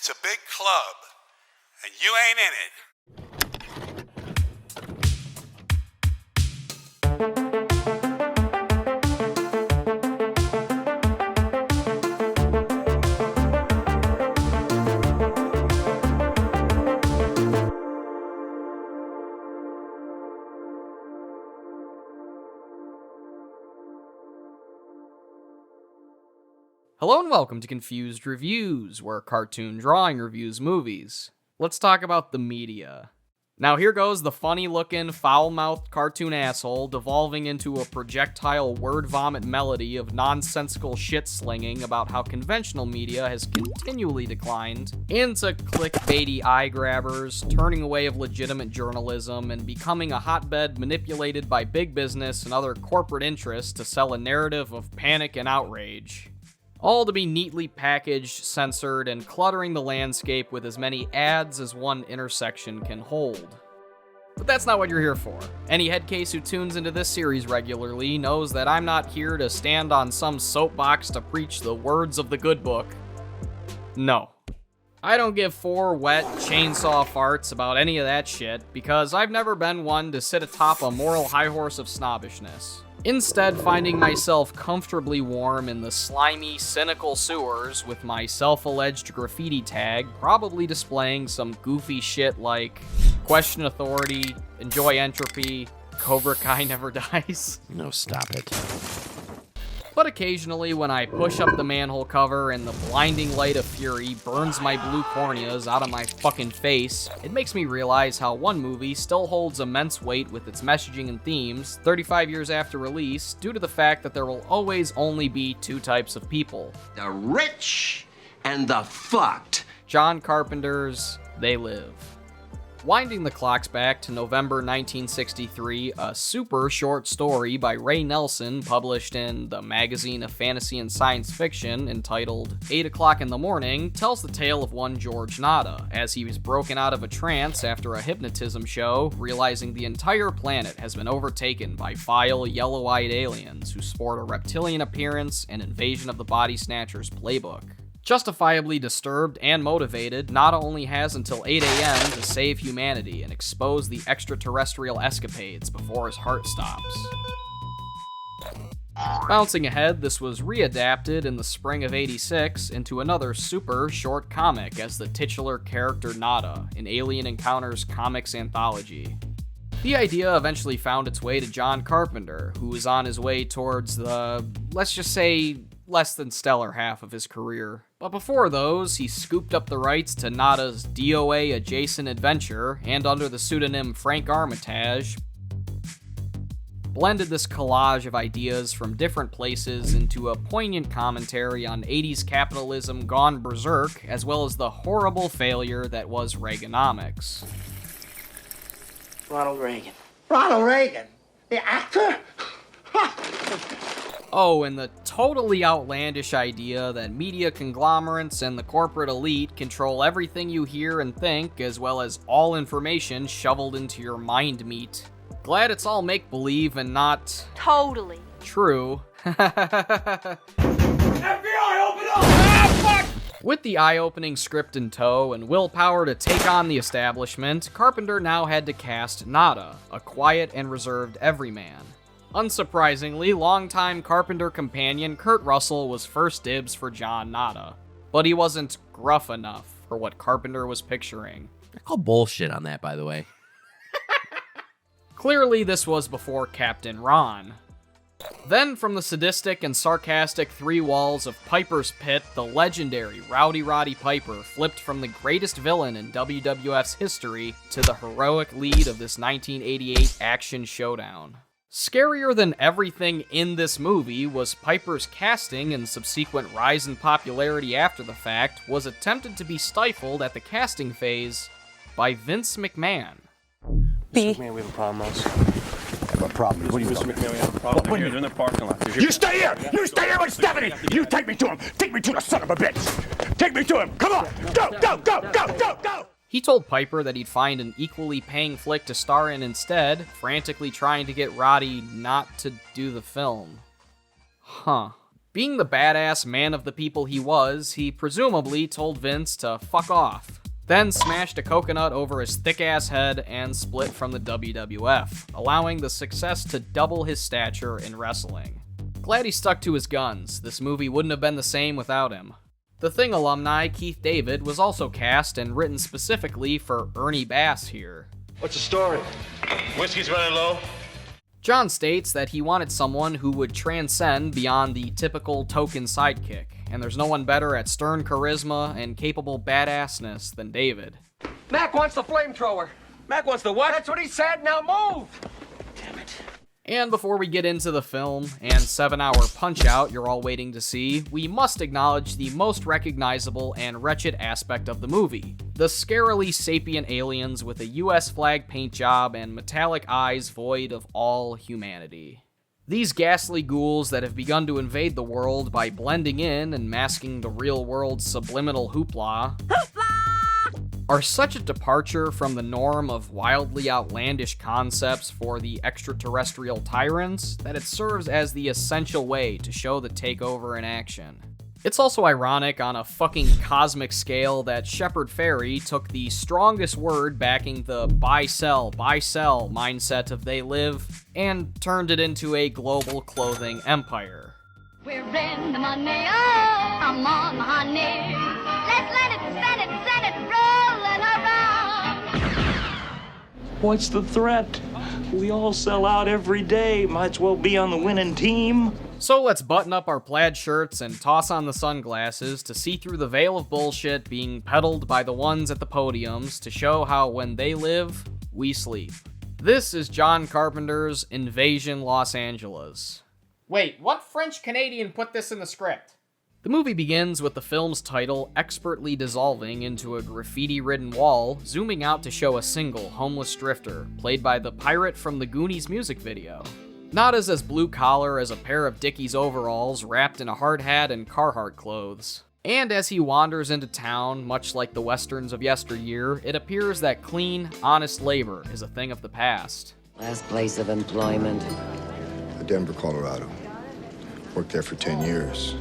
It's a big club, and you ain't in it. Hello and welcome to Confused Reviews, where cartoon drawing reviews movies. Let's talk about the media. Now here goes the funny-looking, foul-mouthed cartoon asshole devolving into a projectile word-vomit melody of nonsensical shit-slinging about how conventional media has continually declined, into clickbaity eye-grabbers, turning away of legitimate journalism, and becoming a hotbed manipulated by big business and other corporate interests to sell a narrative of panic and outrage. All to be neatly packaged, censored, and cluttering the landscape with as many ads as one intersection can hold. But that's not what you're here for. Any headcase who tunes into this series regularly knows that I'm not here to stand on some soapbox to preach the words of the good book. No. I don't give four wet chainsaw farts about any of that shit, because I've never been one to sit atop a moral high horse of snobbishness. Instead, finding myself comfortably warm in the slimy, cynical sewers with my self-alleged graffiti tag probably displaying some goofy shit like question authority, enjoy entropy, Cobra Kai never dies. No, stop it. But occasionally, when I push up the manhole cover and the blinding light of fury burns my blue corneas out of my fucking face, it makes me realize how one movie still holds immense weight with its messaging and themes 35 years after release, due to the fact that there will always only be two types of people. The rich and the fucked. John Carpenter's They Live. Winding the clocks back to November 1963, a super short story by Ray Nelson, published in the Magazine of Fantasy and Science Fiction, entitled 8 O'Clock in the Morning, tells the tale of one George Nada, as he was broken out of a trance after a hypnotism show, realizing the entire planet has been overtaken by vile, yellow-eyed aliens who sport a reptilian appearance and Invasion of the Body Snatchers playbook. Justifiably disturbed and motivated, Nada only has until 8 a.m. to save humanity and expose the extraterrestrial escapades before his heart stops. Bouncing ahead, this was readapted in the spring of '86 into another super short comic as the titular character Nada in Alien Encounters Comics Anthology. The idea eventually found its way to John Carpenter, who was on his way towards the, let's just say, less than stellar half of his career. But before those, he scooped up the rights to Nada's DOA adjacent adventure, and under the pseudonym Frank Armitage, blended this collage of ideas from different places into a poignant commentary on 80s capitalism gone berserk, as well as the horrible failure that was Reaganomics. Ronald Reagan. Ronald Reagan? The actor? Oh, and the totally outlandish idea that media conglomerates and the corporate elite control everything you hear and think, as well as all information shoveled into your mind meat. Glad it's all make-believe and not... Totally. True. FBI, open up! Ah, fuck! With the eye-opening script in tow and willpower to take on the establishment, Carpenter now had to cast Nada, a quiet and reserved everyman. Unsurprisingly, longtime Carpenter companion Kurt Russell was first dibs for John Nada, but he wasn't gruff enough for what Carpenter was picturing. I call bullshit on that, by the way. Clearly, this was before Captain Ron. Then, from the sadistic and sarcastic three walls of Piper's Pit, the legendary Roddy Piper flipped from the greatest villain in WWF's history to the heroic lead of this 1988 action showdown. Scarier than everything in this movie was Piper's casting, and subsequent rise in popularity after the fact was attempted to be stifled at the casting phase by Vince McMahon. Mr. McMahon, we have a problem, Mouse. Have a problem. What do you, Mr. McMahon, we have a problem. They're here, they're in the parking lot. You stay here! You stay here with Stephanie! You take me to him! Take me to the son of a bitch! Take me to him! Come on! Go, go, go, go, go, go! He told Piper that he'd find an equally paying flick to star in instead, frantically trying to get Roddy not to do the film. Huh. Being the badass man of the people he was, he presumably told Vince to fuck off, then smashed a coconut over his thick-ass head and split from the WWF, allowing the success to double his stature in wrestling. Glad he stuck to his guns. This movie wouldn't have been the same without him. The Thing alumni Keith David was also cast and written specifically for Ernie Bass here. What's the story? Whiskey's running low. John states that he wanted someone who would transcend beyond the typical token sidekick, and there's no one better at stern charisma and capable badassness than David. Mac wants the flamethrower. Mac wants the what? That's what he said. Now move. Damn it. And before we get into the film and 7-hour Punch-Out you're all waiting to see, we must acknowledge the most recognizable and wretched aspect of the movie. The scarily sapient aliens with a US flag paint job and metallic eyes void of all humanity. These ghastly ghouls that have begun to invade the world by blending in and masking the real world's subliminal hoopla are such a departure from the norm of wildly outlandish concepts for the extraterrestrial tyrants that it serves as the essential way to show the takeover in action. It's also ironic on a fucking cosmic scale that Shepard Fairey took the strongest word backing the buy-sell mindset of They Live and turned it into a global clothing empire. We're in the money, oh, come on, honey. Let's let it, send it, rolling around. What's the threat? We all sell out every day. Might as well be on the winning team. So let's button up our plaid shirts and toss on the sunglasses to see through the veil of bullshit being peddled by the ones at the podiums to show how when they live, we sleep. This is John Carpenter's Invasion Los Angeles. Wait, what French Canadian put this in the script? The movie begins with the film's title expertly dissolving into a graffiti-ridden wall, zooming out to show a single homeless drifter, played by the pirate from the Goonies music video. Not as blue-collar as a pair of Dickies overalls wrapped in a hard hat and Carhartt clothes. And as he wanders into town, much like the westerns of yesteryear, it appears that clean, honest labor is a thing of the past. Last place of employment. Denver, Colorado. Worked there for 10 years.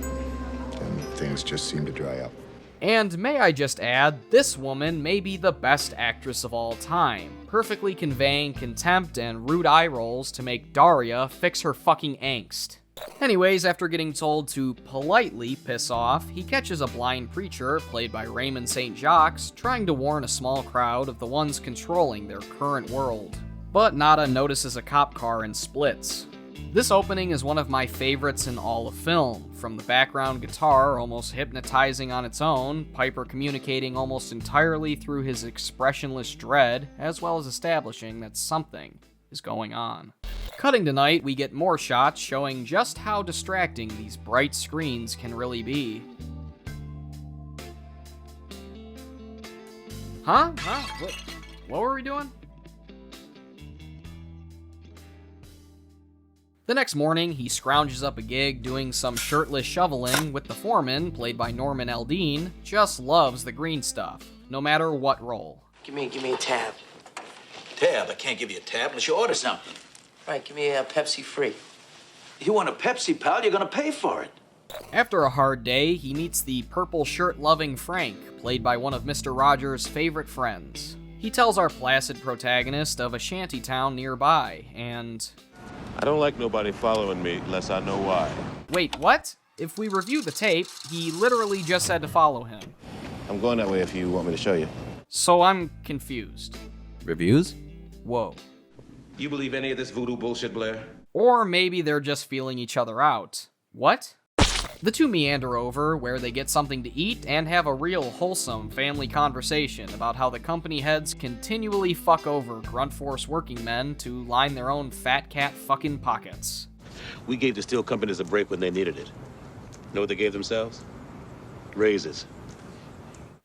And things just seem to dry up. And may I just add, this woman may be the best actress of all time, perfectly conveying contempt and rude eye rolls to make Daria fix her fucking angst. Anyways, after getting told to politely piss off, he catches a blind preacher, played by Raymond St. Jacques, trying to warn a small crowd of the ones controlling their current world. But Nada notices a cop car and splits. This opening is one of my favorites in all of film, from the background guitar almost hypnotizing on its own, Piper communicating almost entirely through his expressionless dread, as well as establishing that something is going on. Cutting to night, we get more shots showing just how distracting these bright screens can really be. Huh? What were we doing? The next morning, he scrounges up a gig doing some shirtless shoveling with the foreman, played by Norman Eldine, just loves the green stuff, no matter what role. Give me a tab. Tab? I can't give you a tab unless you order something. Right, give me a Pepsi free. You want a Pepsi, pal? You're gonna pay for it. After a hard day, he meets the purple shirt-loving Frank, played by one of Mr. Rogers' favorite friends. He tells our placid protagonist of a shanty town nearby, and... I don't like nobody following me unless I know why. Wait, what? If we review the tape, he literally just said to follow him. I'm going that way if you want me to show you. So I'm confused. Reviews? Whoa. You believe any of this voodoo bullshit, Blair? Or maybe they're just feeling each other out. What? The two meander over, where they get something to eat and have a real wholesome family conversation about how the company heads continually fuck over grunt force working men to line their own fat cat fucking pockets. We gave the steel companies a break when they needed it. Know what they gave themselves? Raises.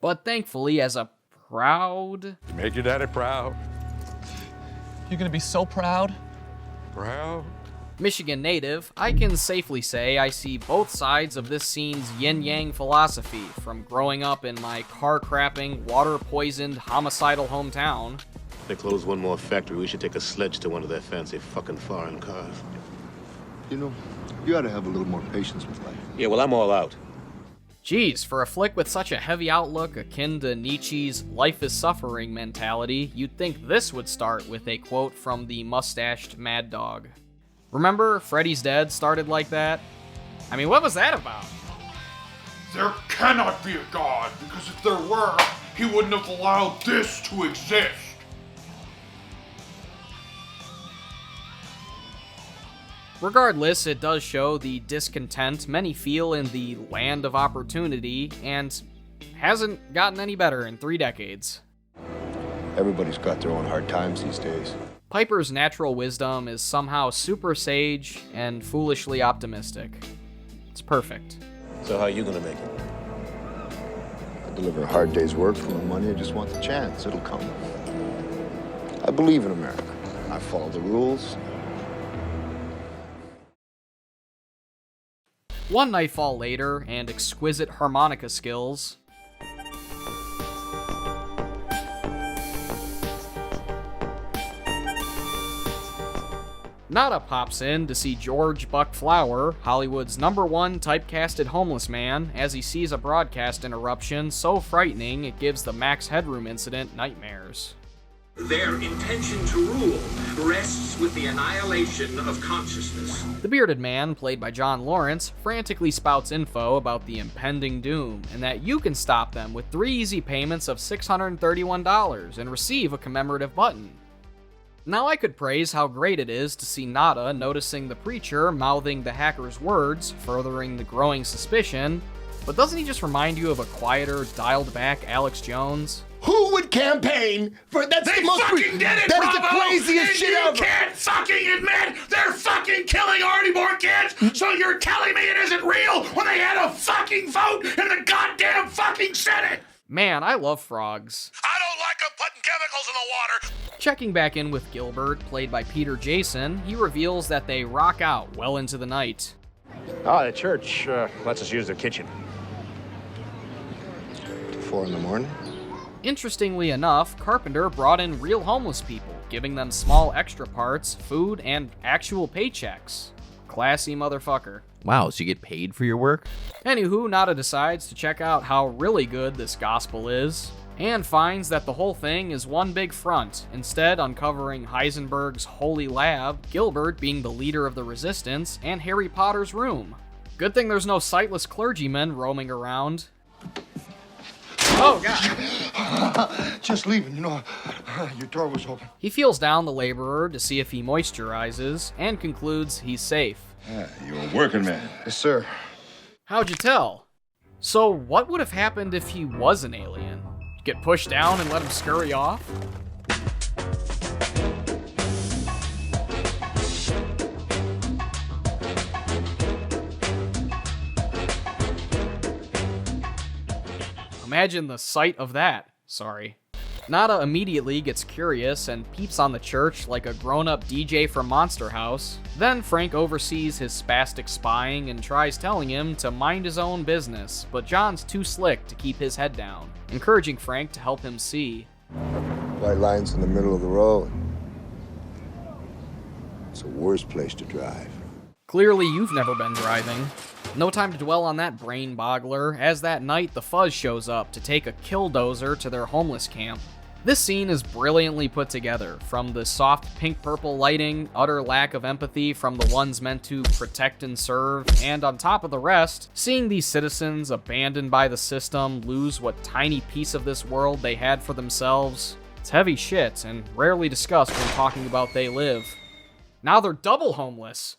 But thankfully, as a proud... Made your daddy proud. You're gonna be so proud. Proud. Michigan native, I can safely say I see both sides of this scene's yin-yang philosophy from growing up in my car-crapping, water-poisoned, homicidal hometown. If they close one more factory, we should take a sledge to one of their fancy fucking foreign cars. You know, you ought to have a little more patience with life. Yeah, well, I'm all out. Geez, for a flick with such a heavy outlook akin to Nietzsche's life is suffering mentality, you'd think this would start with a quote from the mustached Mad Dog. Remember, Freddy's Dead started like that? I mean, what was that about? There cannot be a God, because if there were, he wouldn't have allowed this to exist. Regardless, it does show the discontent many feel in the land of opportunity, and hasn't gotten any better in 3 decades. Everybody's got their own hard times these days. Piper's natural wisdom is somehow super sage and foolishly optimistic. It's perfect. So how are you gonna make it? I deliver a hard day's work for my money. I just want the chance. It'll come. I believe in America. I follow the rules. One nightfall later, and exquisite harmonica skills, Nada pops in to see George Buck Flower, Hollywood's #1 typecasted homeless man, as he sees a broadcast interruption so frightening it gives the Max Headroom incident nightmares. Their intention to rule rests with the annihilation of consciousness. The bearded man, played by John Lawrence, frantically spouts info about the impending doom, and that you can stop them with 3 easy payments of $631 and receive a commemorative button. Now I could praise how great it is to see Nada noticing the preacher mouthing the hacker's words, furthering the growing suspicion, but doesn't he just remind you of a quieter, dialed-back Alex Jones? Who would campaign for that's They the most fucking did it, that is Bravo! the craziest And shit you ever. can't fucking admit they're fucking killing already born kids, so you're telling me it isn't real when they had a fucking vote in the goddamn fucking Senate! Man, I love frogs. I don't like them putting chemicals in the water! Checking back in with Gilbert, played by Peter Jason, he reveals that they rock out well into the night. Oh, the church lets us use their kitchen. 4 in the morning. Interestingly enough, Carpenter brought in real homeless people, giving them small extra parts, food, and actual paychecks. Classy motherfucker. Wow, so you get paid for your work? Anywho, Nada decides to check out how really good this gospel is, and finds that the whole thing is one big front, instead uncovering Heisenberg's holy lab, Gilbert being the leader of the resistance, and Harry Potter's room. Good thing there's no sightless clergymen roaming around. Oh, God. Just leaving, you know. Your door was open. He feels down the laborer to see if he moisturizes, and concludes he's safe. You're a working man. Yes, sir. How'd you tell? So what would have happened if he was an alien? Get pushed down and let him scurry off? Imagine the sight of that. Sorry. Nada immediately gets curious and peeps on the church like a grown-up DJ from Monster House. Then Frank oversees his spastic spying and tries telling him to mind his own business, but John's too slick to keep his head down, encouraging Frank to help him see. White lines in the middle of the road. It's the worst place to drive. Clearly you've never been driving. No time to dwell on that brain boggler, as that night the Fuzz shows up to take a killdozer to their homeless camp. This scene is brilliantly put together, from the soft pink-purple lighting, utter lack of empathy from the ones meant to protect and serve, and on top of the rest, seeing these citizens abandoned by the system lose what tiny piece of this world they had for themselves. It's heavy shit, and rarely discussed when talking about They Live. Now they're double homeless!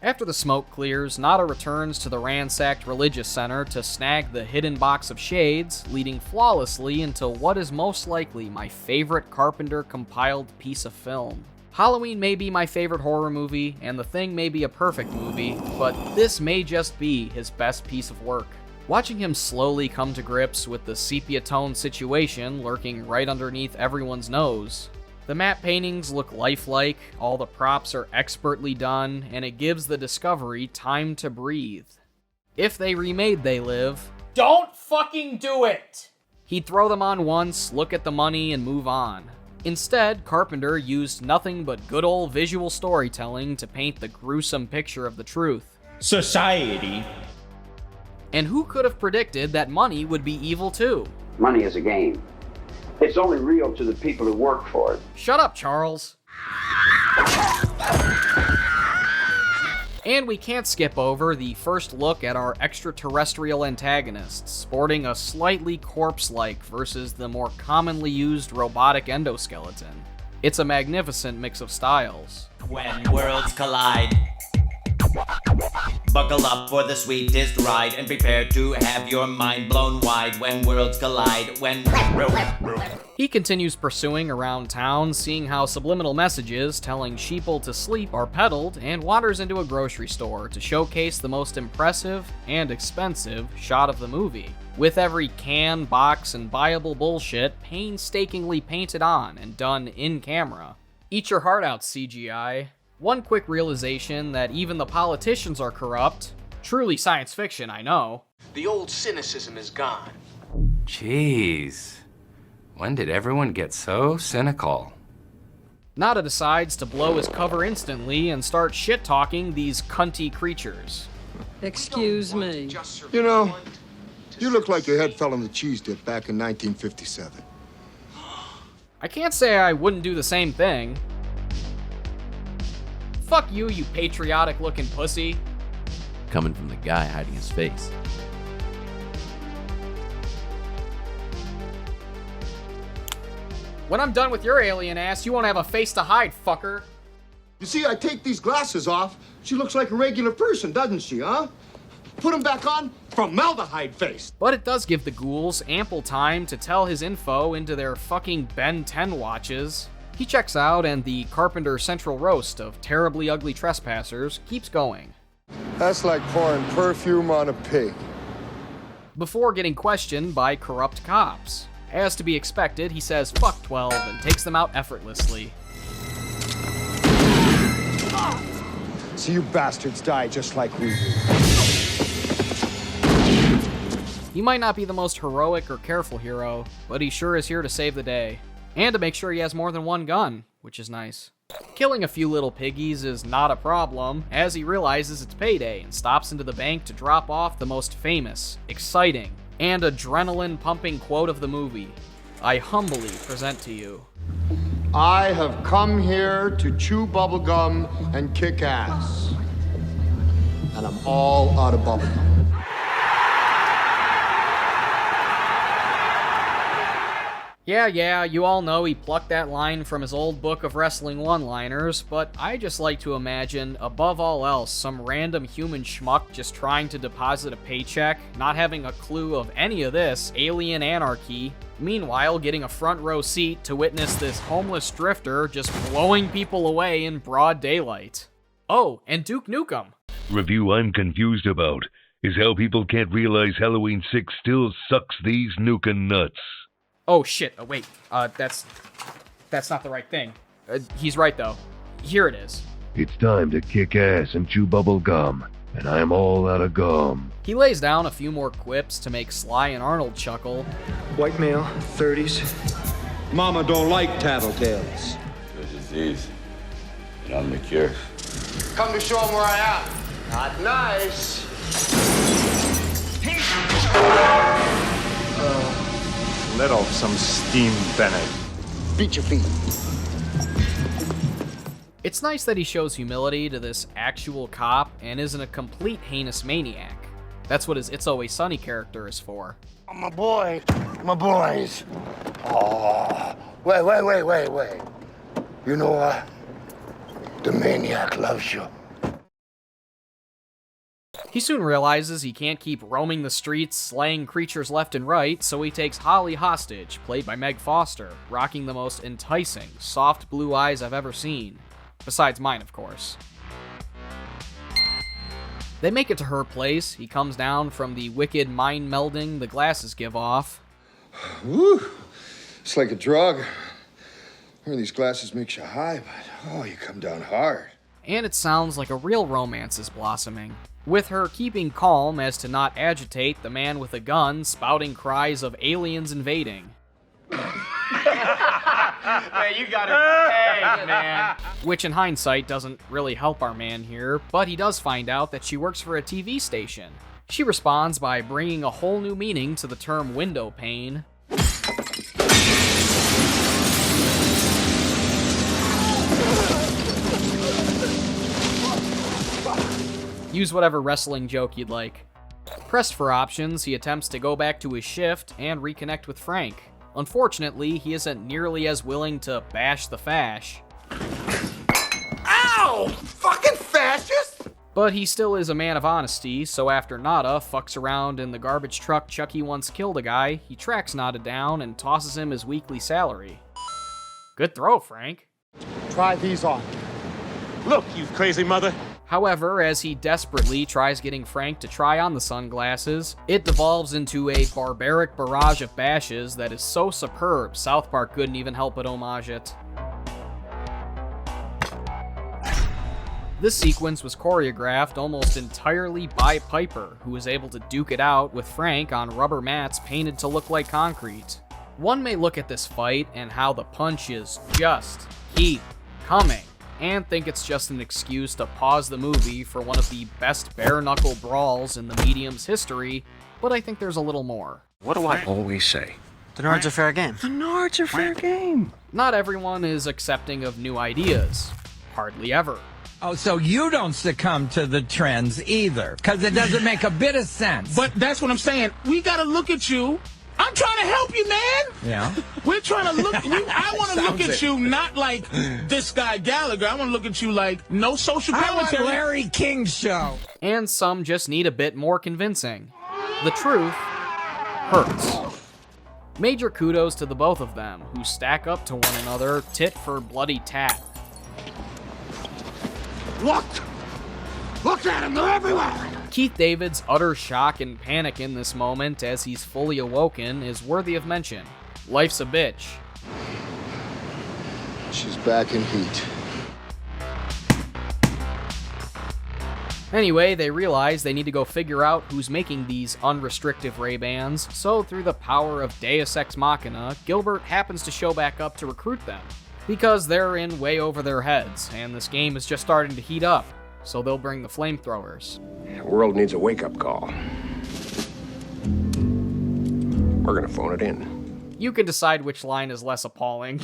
After the smoke clears, Nada returns to the ransacked religious center to snag the hidden box of shades, leading flawlessly into what is most likely my favorite Carpenter compiled piece of film. Halloween may be my favorite horror movie, and The Thing may be a perfect movie, but this may just be his best piece of work. Watching him slowly come to grips with the sepia-toned situation lurking right underneath everyone's nose. The matte paintings look lifelike, all the props are expertly done, and it gives the discovery time to breathe. If they remade They Live, don't fucking do it! He'd throw them on once, look at the money, and move on. Instead, Carpenter used nothing but good old visual storytelling to paint the gruesome picture of the truth. Society And who could have predicted that money would be evil too? Money is a game. It's only real to the people who work for it. Shut up, Charles. And we can't skip over the first look at our extraterrestrial antagonists, sporting a slightly corpse-like versus the more commonly used robotic endoskeleton. It's a magnificent mix of styles. When worlds collide, buckle up for the sweetest ride and prepare to have your mind blown wide. When worlds collide, He continues pursuing around town, seeing how subliminal messages telling sheeple to sleep are peddled, and wanders into a grocery store to showcase the most impressive and expensive shot of the movie, with every can, box, and buyable bullshit painstakingly painted on and done in camera. Eat your heart out, CGI. One quick realization that even the politicians are corrupt. Truly science fiction, I know. The old cynicism is gone. Jeez. When did everyone get so cynical? Nada decides to blow his cover instantly and start shit-talking these cunty creatures. Excuse me. You know, you look like your head fell in the cheese dip back in 1957. I can't say I wouldn't do the same thing. Fuck you, you patriotic-looking pussy. Coming from the guy hiding his face. When I'm done with your alien ass, you won't have a face to hide, fucker. You see, I take these glasses off, she looks like a regular person, doesn't she, huh? Put them back on, formaldehyde face. But it does give the ghouls ample time to tell his info into their fucking Ben 10 watches. He checks out, and the Carpenter central roast of terribly ugly trespassers keeps going. That's like pouring perfume on a pig. Before getting questioned by corrupt cops. As to be expected, he says fuck 12 and takes them out effortlessly. So you bastards die just like we do. He might not be the most heroic or careful hero, but he sure is here to save the day. And to make sure he has more than one gun, which is nice. Killing a few little piggies is not a problem, as he realizes it's payday and stops into the bank to drop off the most famous, exciting, and adrenaline-pumping quote of the movie. I humbly present to you. I have come here to chew bubblegum and kick ass. And I'm all out of bubblegum. Yeah, you all know he plucked that line from his old book of wrestling one-liners, but I just like to imagine, above all else, some random human schmuck just trying to deposit a paycheck, not having a clue of any of this alien anarchy, meanwhile getting a front row seat to witness this homeless drifter just blowing people away in broad daylight. Oh, and Duke Nukem. Review I'm confused about is how people can't realize Halloween 6 still sucks these Nukem nuts. Oh shit, wait, that's not the right thing. He's right though. Here it is. It's time to kick ass and chew bubble gum, and I'm all out of gum. He lays down a few more quips to make Sly and Arnold chuckle. White male, 30s. Mama don't like tattletales. The disease, and I'm the cure. Come to show him where I am. Not nice. Let off some steam, Bennett. Beat your feet. It's nice that he shows humility to this actual cop and isn't a complete heinous maniac. That's what his It's Always Sunny character is for. Oh, my boy, my boys. Oh, wait. You know what? The maniac loves you. He soon realizes he can't keep roaming the streets, slaying creatures left and right, so he takes Holly hostage, played by Meg Foster, rocking the most enticing, soft blue eyes I've ever seen. Besides mine, of course. They make it to her place. He comes down from the wicked mind melding the glasses give off. Woo! It's like a drug. Wearing these glasses makes you high, but you come down hard. And it sounds like a real romance is blossoming, with her keeping calm as to not agitate the man with a gun spouting cries of aliens invading. Hey, you got it pegged, man. Which in hindsight doesn't really help our man here, but he does find out that she works for a TV station. She responds by bringing a whole new meaning to the term window pane. Use whatever wrestling joke you'd like. Pressed for options, he attempts to go back to his shift and reconnect with Frank. Unfortunately, he isn't nearly as willing to bash the fash. Ow! Fucking fascist! But he still is a man of honesty, so after Nada fucks around in the garbage truck Chucky once killed a guy, he tracks Nada down and tosses him his weekly salary. Good throw, Frank. Try these on. Look, you crazy mother. However, as he desperately tries getting Frank to try on the sunglasses, it devolves into a barbaric barrage of bashes that is so superb, South Park couldn't even help but homage it. This sequence was choreographed almost entirely by Piper, who was able to duke it out with Frank on rubber mats painted to look like concrete. One may look at this fight and how the punches just keep coming, and think it's just an excuse to pause the movie for one of the best bare-knuckle brawls in the medium's history, but I think there's a little more. What do I always say? The Nords are fair game. The Nords are fair game. Not everyone is accepting of new ideas. Hardly ever. Oh, so you don't succumb to the trends either, because it doesn't make a bit of sense. But that's what I'm saying. We gotta look at you. I'm trying to help you, man. Yeah. We're trying to look. I want to look at you not like this guy Gallagher. I want to look at you like no social commentary. I want Larry King show. And some just need a bit more convincing. The truth hurts. Major kudos to the both of them, who stack up to one another tit for bloody tat. Look at them. They're everywhere. Keith David's utter shock and panic in this moment as he's fully awoken is worthy of mention. Life's a bitch. She's back in heat. Anyway, they realize they need to go figure out who's making these unrestrictive Ray-Bans, so through the power of Deus Ex Machina, Gilbert happens to show back up to recruit them. Because they're in way over their heads, and this game is just starting to heat up, so they'll bring the flamethrowers. The world needs a wake-up call. We're gonna phone it in. You can decide which line is less appalling.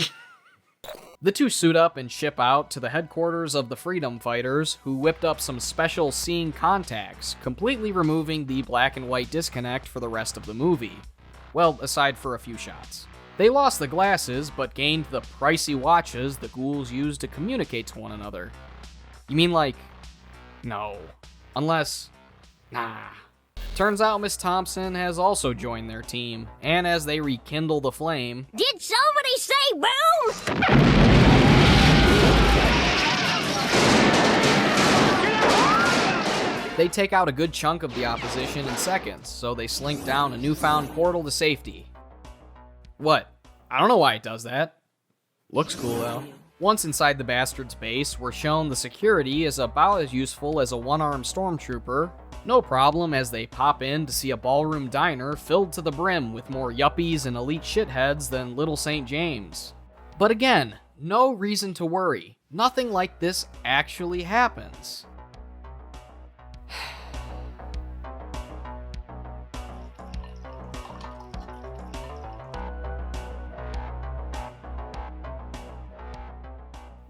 The two suit up and ship out to the headquarters of the Freedom Fighters, who whipped up some special seeing contacts, completely removing the black and white disconnect for the rest of the movie. Well, aside for a few shots. They lost the glasses, but gained the pricey watches the ghouls used to communicate to one another. You mean like... No. Unless... Nah. Turns out Miss Thompson has also joined their team, and as they rekindle the flame... Did somebody say boom? They take out a good chunk of the opposition in seconds, so they slink down a newfound portal to safety. What? I don't know why it does that. Looks cool though. Once inside the bastard's base, we're shown the security is about as useful as a one-armed stormtrooper. No problem as they pop in to see a ballroom diner filled to the brim with more yuppies and elite shitheads than Little St. James. But again, no reason to worry. Nothing like this actually happens.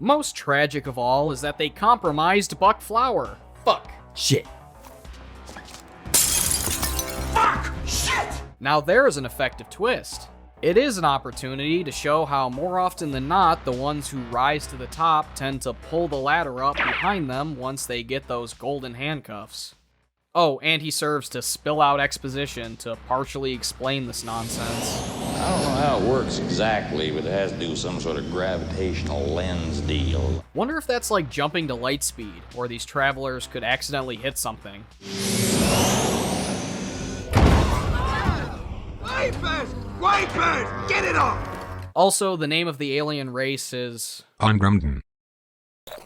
Most tragic of all is that they compromised Buck Flower. Fuck. Shit. Fuck! Shit! Now there's an effective twist. It is an opportunity to show how more often than not, the ones who rise to the top tend to pull the ladder up behind them once they get those golden handcuffs. Oh, and he serves to spill out exposition to partially explain this nonsense. I don't know how it works exactly, but it has to do with some sort of gravitational lens deal. Wonder if that's like jumping to light speed, or these travelers could accidentally hit something. Wipers! Get it off! Also, the name of the alien race is... Ungrumden.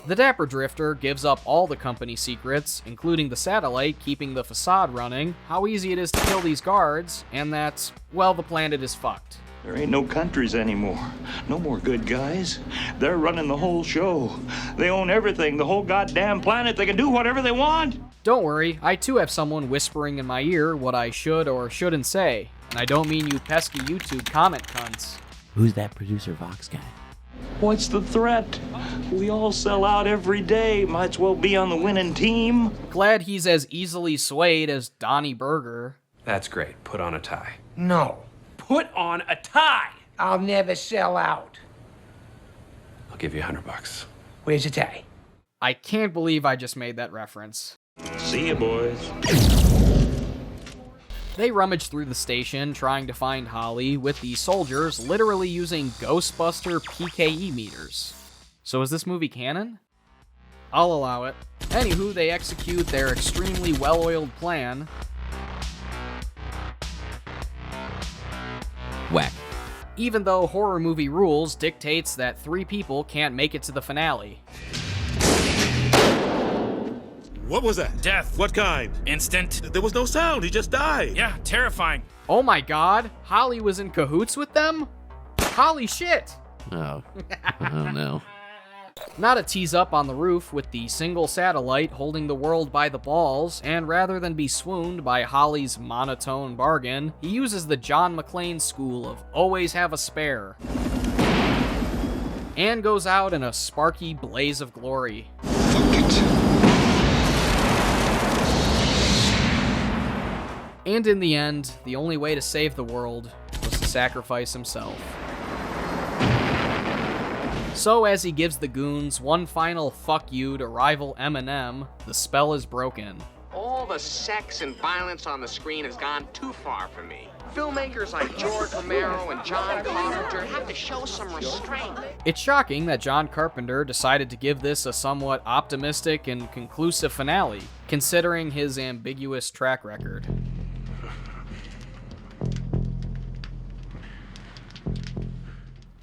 The Dapper Drifter gives up all the company secrets, including the satellite keeping the facade running, how easy it is to kill these guards, and that, well, the planet is fucked. There ain't no countries anymore. No more good guys. They're running the whole show. They own everything, the whole goddamn planet. They can do whatever they want. Don't worry, I too have someone whispering in my ear what I should or shouldn't say. And I don't mean you pesky YouTube comment cunts. Who's that producer Vox guy? What's the threat? We all sell out every day. Might as well be on the winning team. Glad he's as easily swayed as Donnie Berger. That's great. Put on a tie. No. Put on a tie! I'll never sell out. I'll give you $100. Where's the tie? I can't believe I just made that reference. See ya, boys. They rummage through the station trying to find Holly, with the soldiers literally using Ghostbuster PKE meters. So is this movie canon? I'll allow it. Anywho, they execute their extremely well-oiled plan. Whack. Even though horror movie rules dictates that 3 people can't make it to the finale. What was that? Death. What kind? Instant. There was no sound. He just died. Yeah, terrifying. Oh my god, Holly was in cahoots with them? Holy shit! Oh no. Not a tease up on the roof with the single satellite holding the world by the balls, and rather than be swooned by Holly's monotone bargain, he uses the John McClane school of always have a spare. And goes out in a sparky blaze of glory. And in the end, the only way to save the world was to sacrifice himself. So as he gives the goons one final fuck you to rival Eminem, the spell is broken. All the sex and violence on the screen has gone too far for me. Filmmakers like George Romero and John Carpenter have to show some restraint. It's shocking that John Carpenter decided to give this a somewhat optimistic and conclusive finale, considering his ambiguous track record.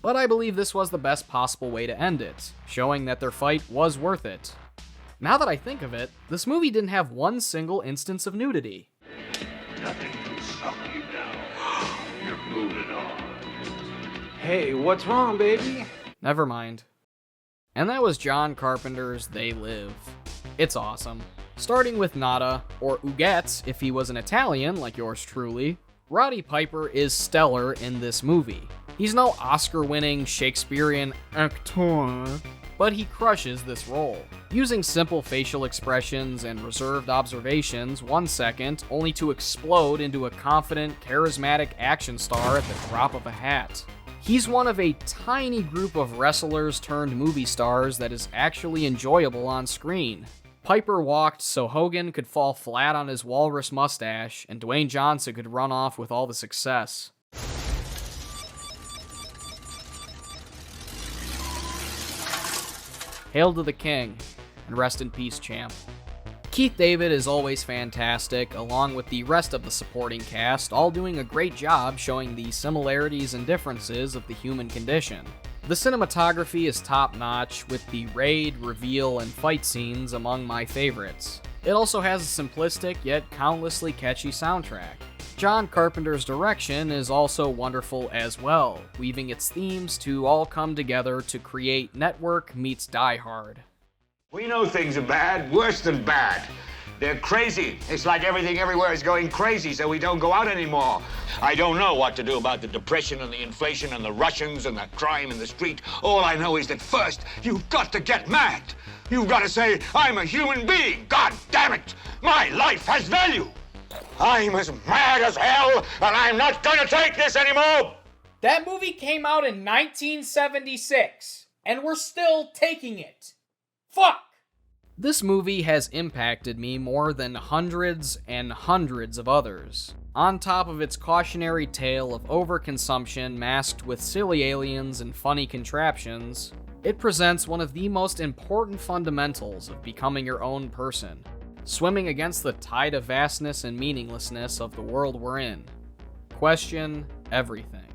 But I believe this was the best possible way to end it, showing that their fight was worth it. Now that I think of it, this movie didn't have one single instance of nudity. Nothing can stop you now. You're moving on. Hey, what's wrong, baby? Never mind. And that was John Carpenter's They Live. It's awesome. Starting with Nada, or Huguette if he was an Italian like yours truly, Roddy Piper is stellar in this movie. He's no Oscar-winning Shakespearean actor, but he crushes this role. Using simple facial expressions and reserved observations 1 second, only to explode into a confident, charismatic action star at the drop of a hat. He's one of a tiny group of wrestlers turned movie stars that is actually enjoyable on screen. Piper walked so Hogan could fall flat on his walrus mustache, and Dwayne Johnson could run off with all the success. Hail to the king, and rest in peace, champ. Keith David is always fantastic, along with the rest of the supporting cast, all doing a great job showing the similarities and differences of the human condition. The cinematography is top-notch, with the raid, reveal, and fight scenes among my favorites. It also has a simplistic yet countlessly catchy soundtrack. John Carpenter's direction is also wonderful as well, weaving its themes to all come together to create Network meets Die Hard. We know things are bad, worse than bad. They're crazy. It's like everything everywhere is going crazy, so we don't go out anymore. I don't know what to do about the depression and the inflation and the Russians and the crime in the street. All I know is that first, you've got to get mad. You've got to say, I'm a human being. God damn it. My life has value. I'm as mad as hell, and I'm not gonna take this anymore! That movie came out in 1976, and we're still taking it. Fuck! This movie has impacted me more than hundreds and hundreds of others. On top of its cautionary tale of overconsumption masked with silly aliens and funny contraptions, it presents one of the most important fundamentals of becoming your own person. Swimming against the tide of vastness and meaninglessness of the world we're in. Question everything.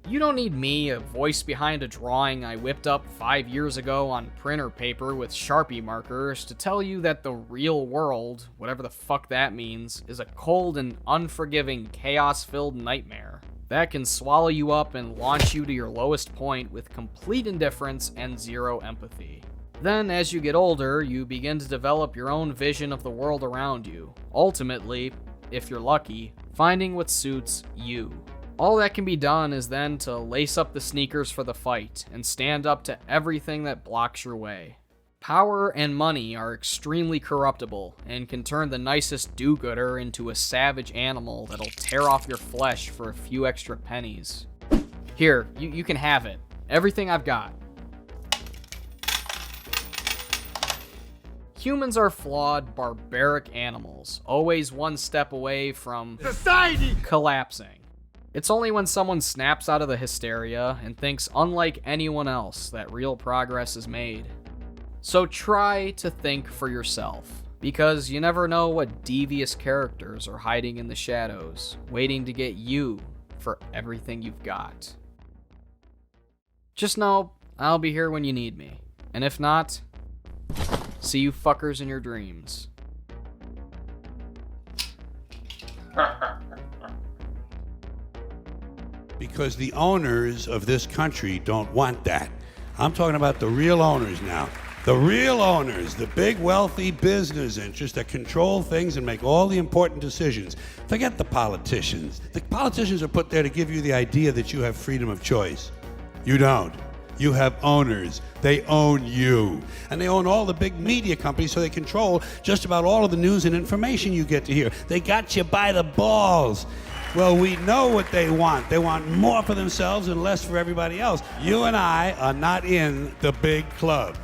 You don't need me, a voice behind a drawing I whipped up 5 years ago on printer paper with Sharpie markers, to tell you that the real world, whatever the fuck that means, is a cold and unforgiving, chaos-filled nightmare that can swallow you up and launch you to your lowest point with complete indifference and zero empathy. Then, as you get older, you begin to develop your own vision of the world around you, ultimately, if you're lucky, finding what suits you. All that can be done is then to lace up the sneakers for the fight and stand up to everything that blocks your way. Power and money are extremely corruptible and can turn the nicest do-gooder into a savage animal that'll tear off your flesh for a few extra pennies. Here, you can have it. Everything I've got. Humans are flawed, barbaric animals, always one step away from society collapsing. It's only when someone snaps out of the hysteria and thinks unlike anyone else that real progress is made. So try to think for yourself, because you never know what devious characters are hiding in the shadows, waiting to get you for everything you've got. Just know, I'll be here when you need me, and if not, see you fuckers in your dreams. Because the owners of this country don't want that. I'm talking about the real owners now. The real owners, the big wealthy business interests that control things and make all the important decisions. Forget the politicians. The politicians are put there to give you the idea that you have freedom of choice. You don't. You have owners. They own you. And they own all the big media companies, so they control just about all of the news and information you get to hear. They got you by the balls. Well, we know what they want. They want more for themselves and less for everybody else. You and I are not in the big club.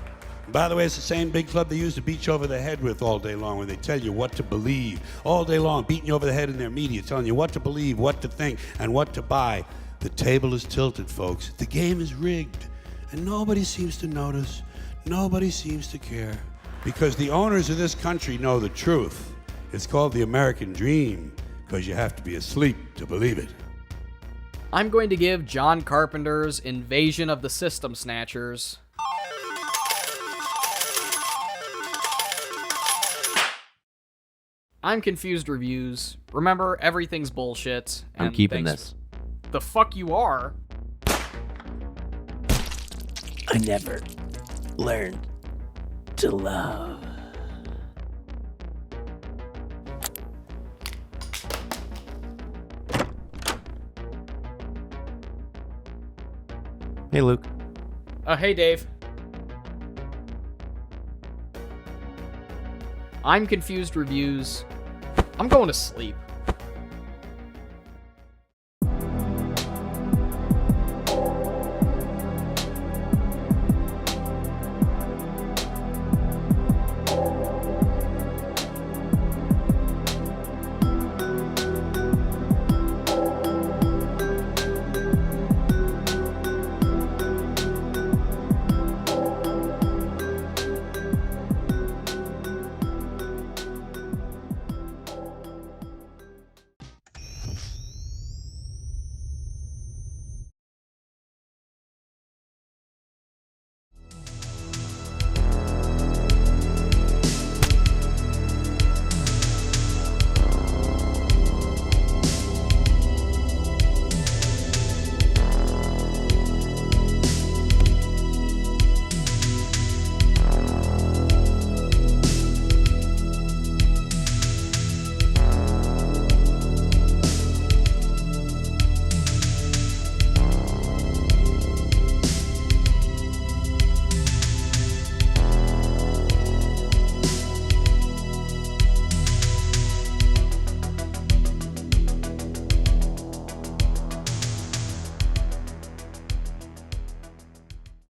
By the way, it's the same big club they used to beat you over the head with all day long, where they tell you what to believe. All day long, beating you over the head in their media, telling you what to believe, what to think, and what to buy. The table is tilted, folks. The game is rigged. And nobody seems to notice. Nobody seems to care. Because the owners of this country know the truth. It's called the American dream, because you have to be asleep to believe it. I'm going to give John Carpenter's Invasion of the System Snatchers I'm Confused reviews. Remember, everything's bullshit. And I'm keeping this. The fuck you are? I never learned to love. Hey, Luke. Hey, Dave. I'm Confused reviews. I'm going to sleep.